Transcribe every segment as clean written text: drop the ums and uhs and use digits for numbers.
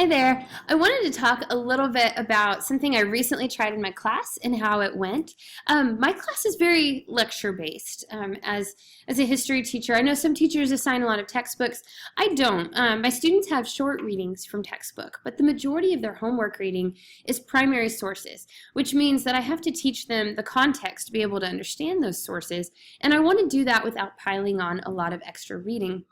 Hi there. I wanted to talk a little bit about something I recently tried in my class and how it went. My class is very lecture-based. As a history teacher, I know some teachers assign a lot of textbooks. I don't. My students have short readings from textbook, but the majority of their homework reading is primary sources, which means that I have to teach them the context to be able to understand those sources, and I want to do that without piling on a lot of extra reading.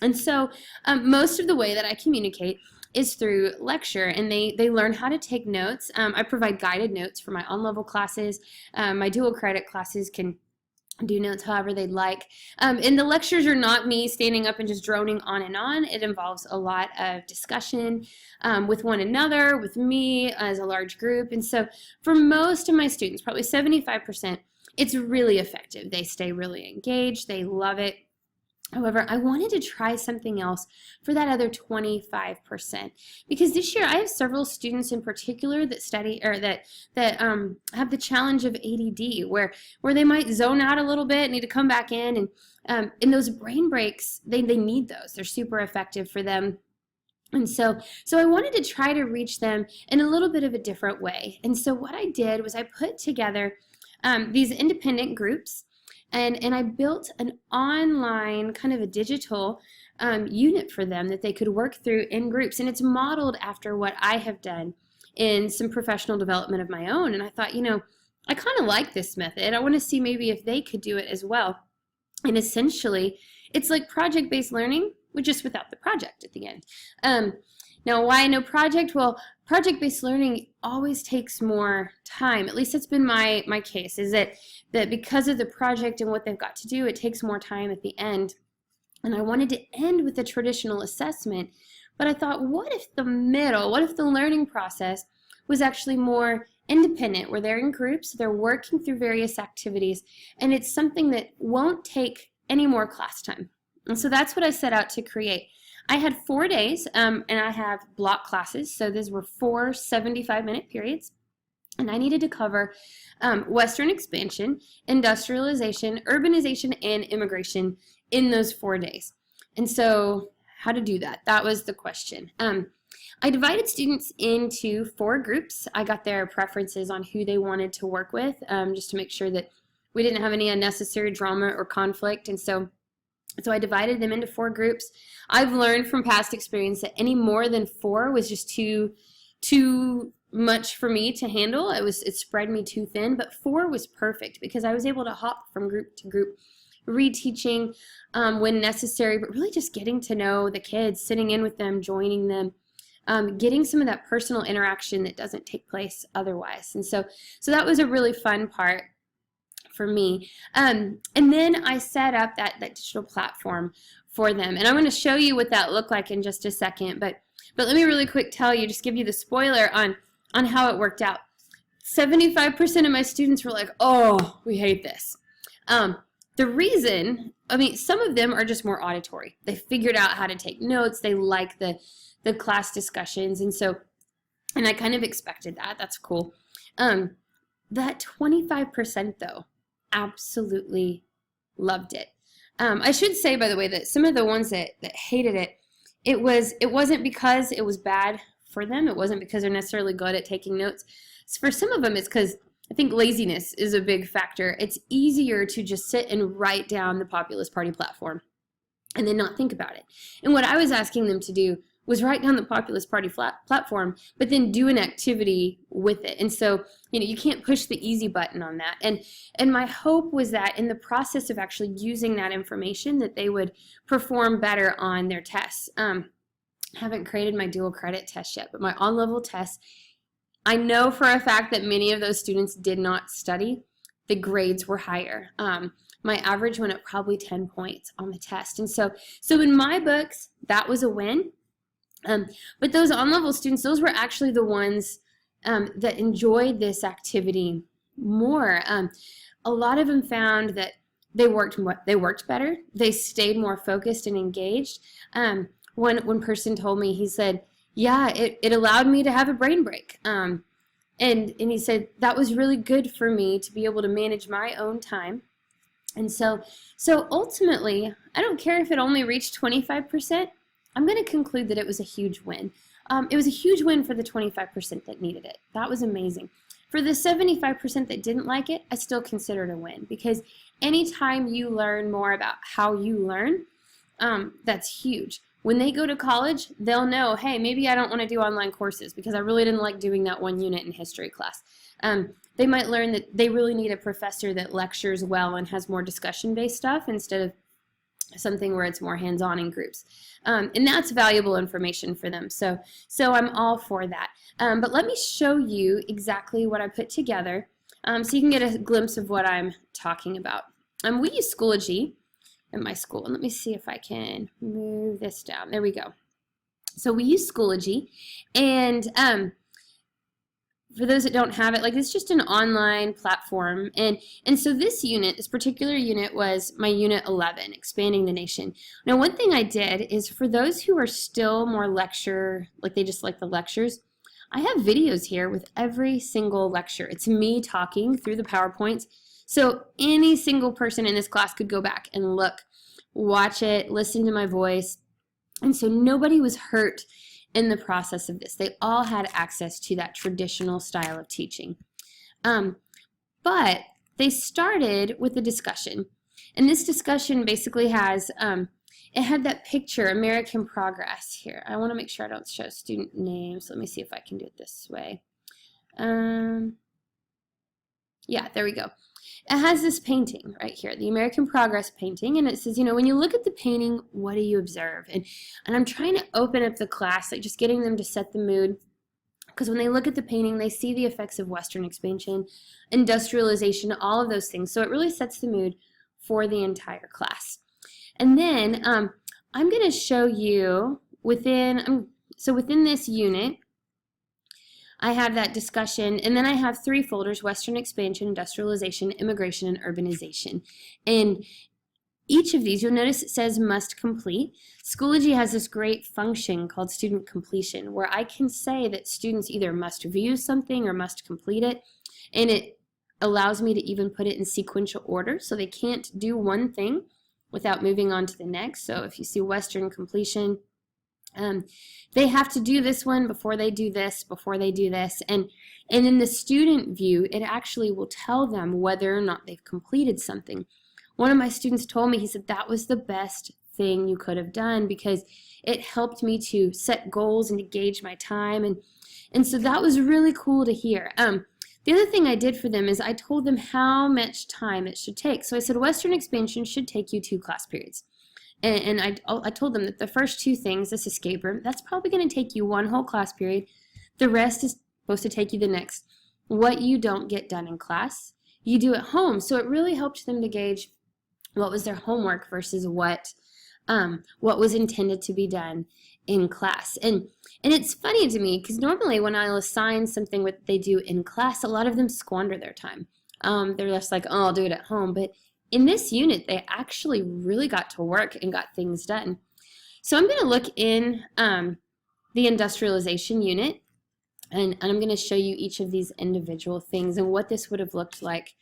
And so most of the way that I communicate is through lecture, and they learn how to take notes. I provide guided notes for my on-level classes. My dual credit classes can do notes however they'd like. And the lectures are not me standing up and just droning on and on. It involves a lot of discussion with one another, with me as a large group. And so for most of my students, probably 75%, it's really effective. They stay really engaged. They love it. However, I wanted to try something else for that other 25% because this year I have several students in particular that study or that have the challenge of ADD, where they might zone out a little bit, need to come back in, and those brain breaks, they need those. They're super effective for them. And so I wanted to try to reach them in a little bit of a different way. And so what I did was I put together these independent groups. And I built an online, kind of a digital unit for them that they could work through in groups. And it's modeled after what I have done in some professional development of my own. And I thought, I kind of like this method. I want to see maybe if they could do it as well. And essentially, it's like project-based learning, but just without the project at the end. Now, why no project? Well, project-based learning always takes more time. At least that's been my case, is that because of the project and what they've got to do, it takes more time at the end. And I wanted to end with a traditional assessment, but I thought, what if the learning process was actually more independent, where they're in groups, they're working through various activities, and it's something that won't take any more class time. And so that's what I set out to create. I had 4 days, and I have block classes, so these were 4 75-minute periods, and I needed to cover Western expansion, industrialization, urbanization, and immigration in those 4 days. And so how to do that? That was the question. I divided students into 4 groups. I got their preferences on who they wanted to work with, just to make sure that we didn't have any unnecessary drama or conflict, and so I divided them into 4 groups. I've learned from past experience that any more than 4 was just too much for me to handle. It spread me too thin, but 4 was perfect because I was able to hop from group to group, reteaching when necessary, but really just getting to know the kids, sitting in with them, joining them, getting some of that personal interaction that doesn't take place otherwise. And so that was a really fun part for me. And then I set up that digital platform for them. And I'm going to show you what that looked like in just a second. But let me really quick just give you the spoiler on how it worked out. 75% of my students were like, oh, we hate this. The reason, some of them are just more auditory. They figured out how to take notes. They like the class discussions. And I kind of expected that. That's cool. That 25% though, absolutely loved it. I should say, by the way, that some of the ones that hated it, it wasn't because it was bad for them. It wasn't because they're necessarily good at taking notes. For some of them, it's because I think laziness is a big factor. It's easier to just sit and write down the Populist Party platform and then not think about it. And what I was asking them to do was write down the Populist Party platform, but then do an activity with it. And so, you can't push the easy button on that. And my hope was that in the process of actually using that information, that they would perform better on their tests. I haven't created my dual credit test yet, but my on-level tests, I know for a fact that many of those students did not study. The grades were higher. My average went up probably 10 points on the test. And so in my books, that was a win. But those on-level students, those were actually the ones that enjoyed this activity more. A lot of them found that they worked better. They stayed more focused and engaged. One person told me, he said, yeah, it allowed me to have a brain break. And he said, that was really good for me to be able to manage my own time. And so ultimately, I don't care if it only reached 25%. I'm going to conclude that it was a huge win. it was a huge win for the 25% that needed it. That was amazing. For the 75% that didn't like it, I still consider it a win, because anytime you learn more about how you learn, that's huge. When they go to college, they'll know, hey, maybe I don't want to do online courses because I really didn't like doing that one unit in history class. They might learn that they really need a professor that lectures well and has more discussion-based stuff instead of something where it's more hands-on in groups. And that's valuable information for them. So I'm all for that. But let me show you exactly what I put together so you can get a glimpse of what I'm talking about. We use Schoology at my school. And let me see if I can move this down. There we go. So we use Schoology. And for those that don't have it, like, it's just an online platform. And so this particular unit was my unit 11, Expanding the Nation. Now, one thing I did is, for those who are still more lecture, like they just like the lectures, I have videos here with every single lecture. It's me talking through the PowerPoints. So any single person in this class could go back and look, watch it, listen to my voice. And so nobody was hurt in the process of this. They all had access to that traditional style of teaching. But they started with a discussion. And this discussion basically has, it had that picture, American Progress here. I want to make sure I don't show student names. Let me see if I can do it this way. Yeah, there we go. It has this painting right here, the American Progress painting, and it says, when you look at the painting, what do you observe? And I'm trying to open up the class, like just getting them to set the mood, because when they look at the painting, they see the effects of Western expansion, industrialization, all of those things. So it really sets the mood for the entire class. And then I'm going to show you within this unit, I have that discussion, and then I have 3 folders: Western expansion, industrialization, immigration, and urbanization. And each of these, you'll notice it says must complete. Schoology has this great function called student completion, where I can say that students either must view something or must complete it, and it allows me to even put it in sequential order, so they can't do one thing without moving on to the next. So if you see Western completion, they have to do this one before they do this, before they do this. And in the student view, it actually will tell them whether or not they've completed something. One of my students told me, he said, that was the best thing you could have done, because it helped me to set goals and to gauge my time. And so that was really cool to hear. The other thing I did for them is I told them how much time it should take. So I said, Western expansion should take you 2 class periods. And I told them that the first 2 things, this escape room, that's probably going to take you 1 whole class period. The rest is supposed to take you the next. What you don't get done in class, you do at home. So it really helped them to gauge what was their homework versus what was intended to be done in class. And it's funny to me, because normally when I'll assign something what they do in class, a lot of them squander their time. They're just like, oh, I'll do it at home. But in this unit, they actually really got to work and got things done. So I'm going to look in the industrialization unit, and I'm going to show you each of these individual things and what this would have looked like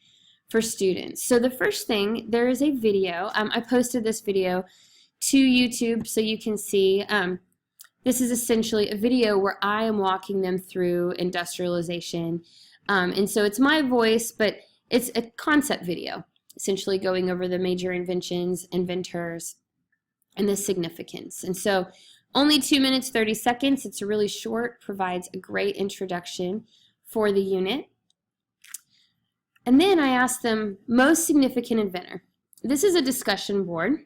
for students. So the first thing, there is a video. I posted this video to YouTube so you can see. This is essentially a video where I am walking them through industrialization. And so it's my voice, but it's a concept video, essentially going over the major inventions, inventors, and the significance. And so only 2 minutes, 30 seconds. It's really short, provides a great introduction for the unit. And then I asked them, most significant inventor. This is a discussion board,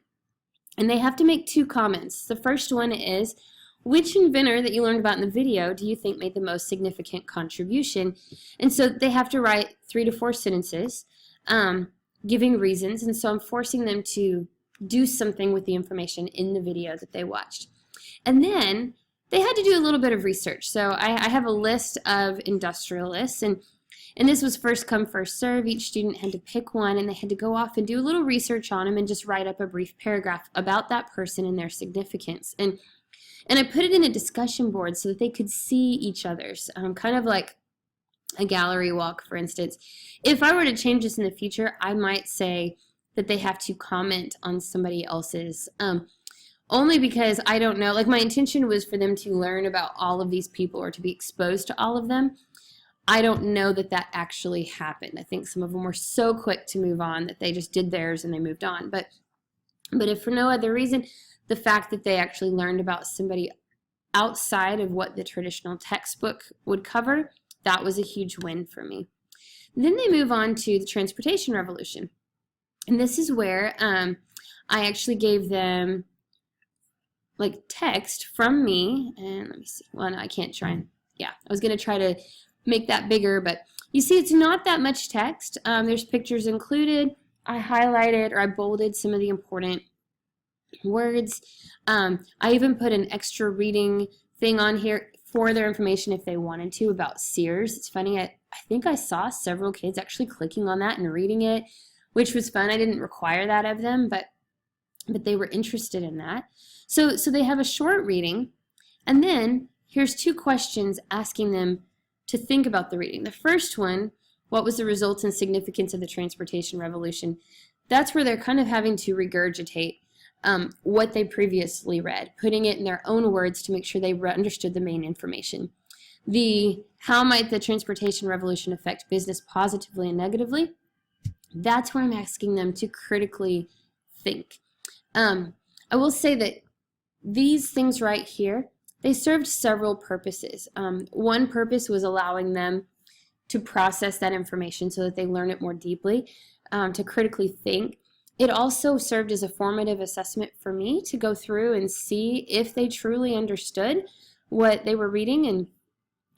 and they have to make 2 comments. The first one is, which inventor that you learned about in the video do you think made the most significant contribution? And so they have to write 3 to 4 sentences giving reasons, and so I'm forcing them to do something with the information in the video that they watched. And then they had to do a little bit of research. So I have a list of industrialists, and this was first come, first serve. Each student had to pick one, and they had to go off and do a little research on them and just write up a brief paragraph about that person and their significance. And I put it in a discussion board so that they could see each other's, kind of like a gallery walk, for instance. If I were to change this in the future, I might say that they have to comment on somebody else's only because I don't know, like my intention was for them to learn about all of these people or to be exposed to all of them. I don't know that that actually happened. I think some of them were so quick to move on that they just did theirs and they moved on. But if for no other reason, the fact that they actually learned about somebody outside of what the traditional textbook would cover, that was a huge win for me. Then they move on to the transportation revolution. And this is where I actually gave them like text from me. And let me see. Well, no, I can't try and, yeah, I was going to try to make that bigger, but you see it's not that much text. There's pictures included. I highlighted or I bolded some of the important words. I even put an extra reading thing on here for their information if they wanted to about Sears. It's funny, I think I saw several kids actually clicking on that and reading it, which was fun. I didn't require that of them, but they were interested in that. So they have a short reading, and then here's 2 questions asking them to think about the reading. The first one, what was the results and significance of the transportation revolution? That's where they're kind of having to regurgitate what they previously read, putting it in their own words to make sure they understood the main information. The how might the transportation revolution affect business positively and negatively? That's where I'm asking them to critically think. I will say that these things right here, they served several purposes. One purpose was allowing them to process that information so that they learn it more deeply, to critically think. It also served as a formative assessment for me to go through and see if they truly understood what they were reading and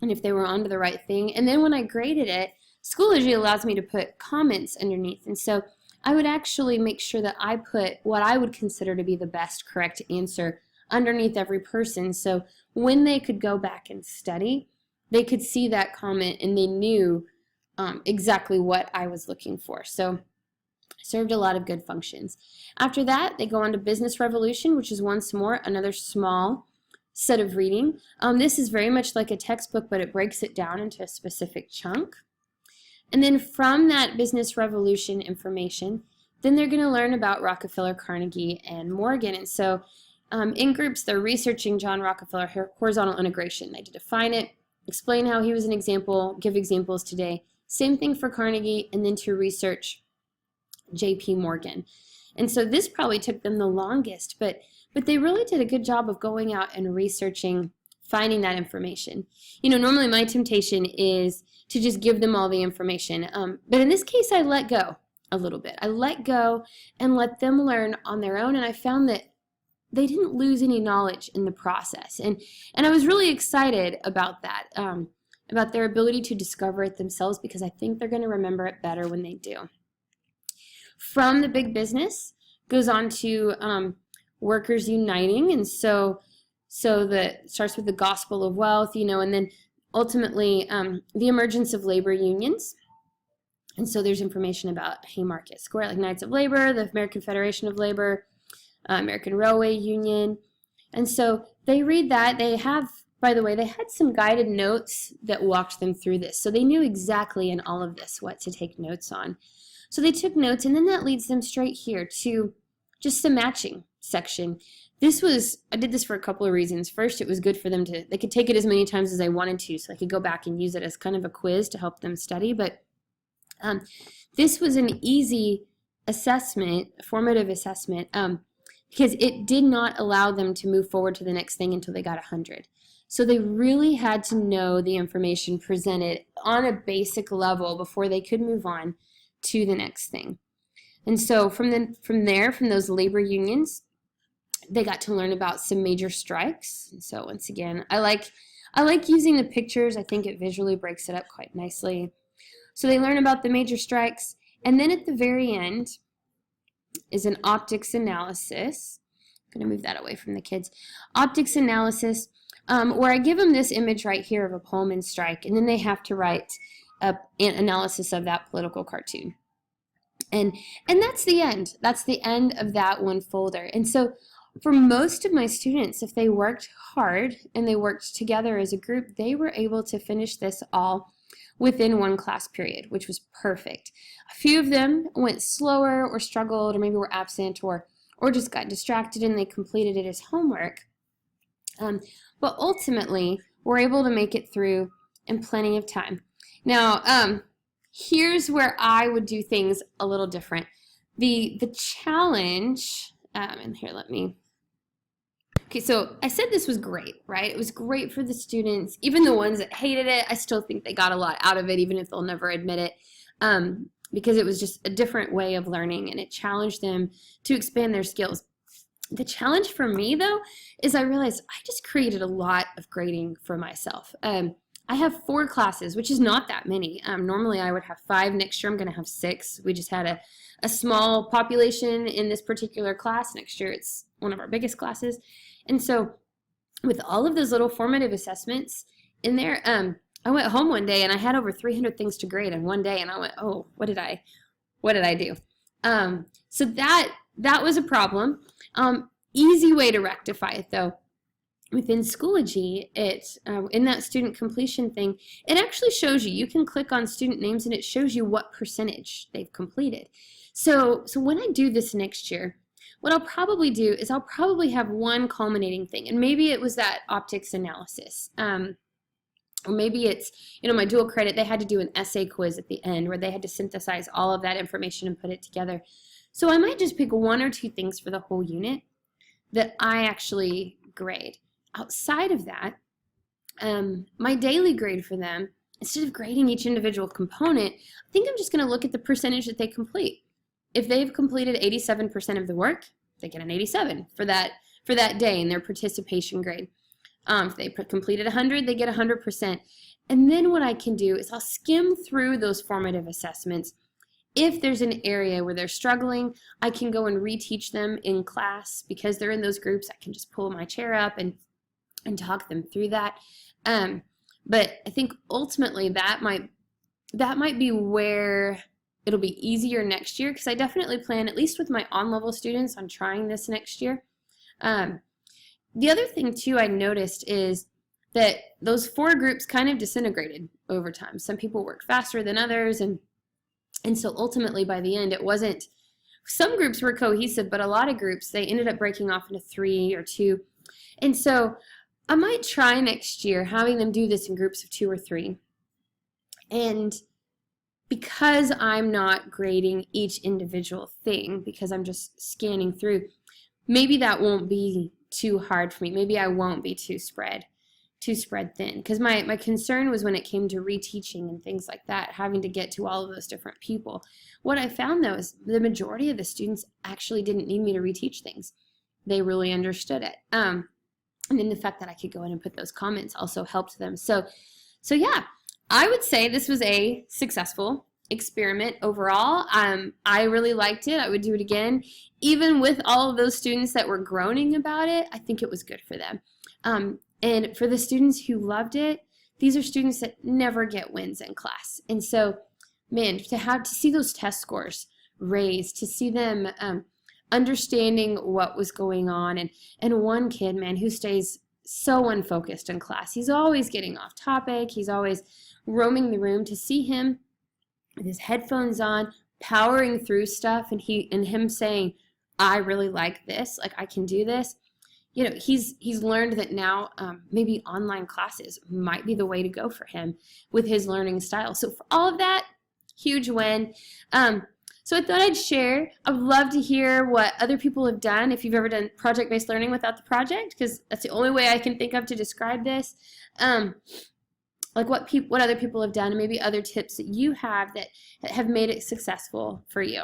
if they were onto the right thing. And then when I graded it, Schoology allows me to put comments underneath. And so I would actually make sure that I put what I would consider to be the best correct answer underneath every person. So when they could go back and study, they could see that comment and they knew exactly what I was looking for. So served a lot of good functions. After that, they go on to Business Revolution, which is once more another small set of reading. This is very much like a textbook, but it breaks it down into a specific chunk. And then from that Business Revolution information, then they're going to learn about Rockefeller, Carnegie, and Morgan. And so in groups, they're researching John Rockefeller horizontal integration. They define it, explain how he was an example, give examples today. Same thing for Carnegie, and then to research J.P. Morgan. And so this probably took them the longest, but they really did a good job of going out and researching, finding that information. You know, normally my temptation is to just give them all the information, but in this case I let go a little bit. I let go and let them learn on their own, and I found that they didn't lose any knowledge in the process. And I was really excited about that, about their ability to discover it themselves, because I think they're going to remember it better when they do. From the big business goes on to workers uniting, and so that starts with the gospel of wealth, you know, and then ultimately the emergence of labor unions. And so there's information about Haymarket Square, like Knights of Labor, the American Federation of Labor, American Railway Union. And so they read that. They have, by the way, they had some guided notes that walked them through this. So they knew exactly in all of this what to take notes on. So they took notes, and then that leads them straight here to just the matching section. I did this for a couple of reasons. First, it was good for them they could take it as many times as they wanted to, so they could go back and use it as kind of a quiz to help them study. But this was an easy assessment, a formative assessment, because it did not allow them to move forward to the next thing until they got 100. So they really had to know the information presented on a basic level before they could move on to the next thing. And so from those labor unions, they got to learn about some major strikes. And so once again, I like using the pictures. I think it visually breaks it up quite nicely. So they learn about the major strikes, and then at the very end is an optics analysis. I'm going to move that away from the kids. Optics analysis, where I give them this image right here of a Pullman strike, and then they have to write an analysis of that political cartoon. And that's the end. That's the end of that one folder. And so for most of my students, if they worked hard and they worked together as a group, they were able to finish this all within one class period, which was perfect. A few of them went slower or struggled or maybe were absent or or just got distracted and they completed it as homework. But ultimately, we're able to make it through in plenty of time. Now, here's where I would do things a little different. The challenge, and here, okay, so I said this was great, right? It was great for the students. Even the ones that hated it, I still think they got a lot out of it, even if they'll never admit it, because it was just a different way of learning, and it challenged them to expand their skills. The challenge for me, though, is I realized I just created a lot of grading for myself. I have 4 classes, which is not that many. Normally, I would have 5. Next year, I'm going to have 6. We just had a small population in this particular class. Next year, it's one of our biggest classes. And so with all of those little formative assessments in there, I went home one day and I had over 300 things to grade in one day, and I went, oh, what did I do? So that was a problem. Easy way to rectify it, though. Within Schoology, in that student completion thing, it actually shows you. You can click on student names and it shows you what percentage they've completed. So when I do this next year, what I'll probably do is I'll probably have one culminating thing, and maybe it was that optics analysis. Or maybe it's, my dual credit, they had to do an essay quiz at the end where they had to synthesize all of that information and put it together. So I might just pick 1 or 2 things for the whole unit that I actually grade. Outside of that, my daily grade for them, instead of grading each individual component, I think I'm just going to look at the percentage that they complete. If they've completed 87% of the work, they get an 87 for that day in their participation grade. If they completed 100, they get 100%. And then what I can do is I'll skim through those formative assessments. If there's an area where they're struggling, I can go and reteach them in class. Because they're in those groups, I can just pull my chair up and talk them through that. But I think ultimately that might be where it'll be easier next year, because I definitely plan, at least with my on-level students, on trying this next year. The other thing, too, I noticed is that those 4 groups kind of disintegrated over time. Some people worked faster than others, and so ultimately by the end it wasn't, some groups were cohesive, but a lot of groups, they ended up breaking off into 3 or 2. And so I might try next year having them do this in groups of 2 or 3. And because I'm not grading each individual thing, because I'm just scanning through, maybe that won't be too hard for me. Maybe I won't be too spread thin. Because my concern was when it came to reteaching and things like that, having to get to all of those different people. What I found, though, is the majority of the students actually didn't need me to reteach things. They really understood it. And then the fact that I could go in and put those comments also helped them. So yeah, I would say this was a successful experiment overall. I really liked it. I would do it again. Even with all of those students that were groaning about it, I think it was good for them. And for the students who loved it, these are students that never get wins in class. And so, man, to see those test scores raised, to see them understanding what was going on, and one kid, man, who stays so unfocused in class. He's always getting off topic. He's always roaming the room. To see him with his headphones on, powering through stuff, and him saying, I really like this, like I can do this. He's learned that now maybe online classes might be the way to go for him with his learning style. So for all of that, huge win. So I thought I'd share. I would love to hear what other people have done, if you've ever done project-based learning without the project, because that's the only way I can think of to describe this. Like what other people have done, and maybe other tips that you have that have made it successful for you.